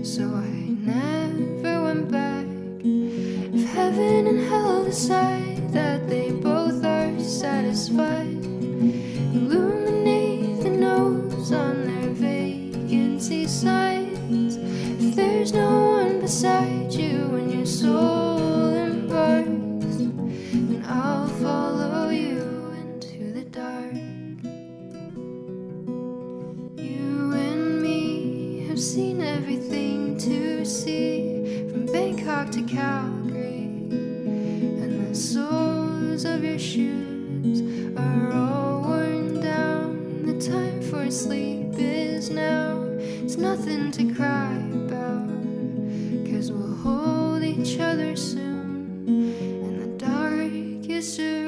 so I never went back. If heaven and hell decide that they both are satisfied, illuminate the nose on their vacancy signs. If there's no one beside you when your soul embarks, then I'll follow you into the dark. You and me have seen everything to see, from Bangkok to Calgary, and the soles of your shoes are all worn down. The time for sleep is now. It's nothing to cry about, 'cause we'll hold each other soon in the darkest of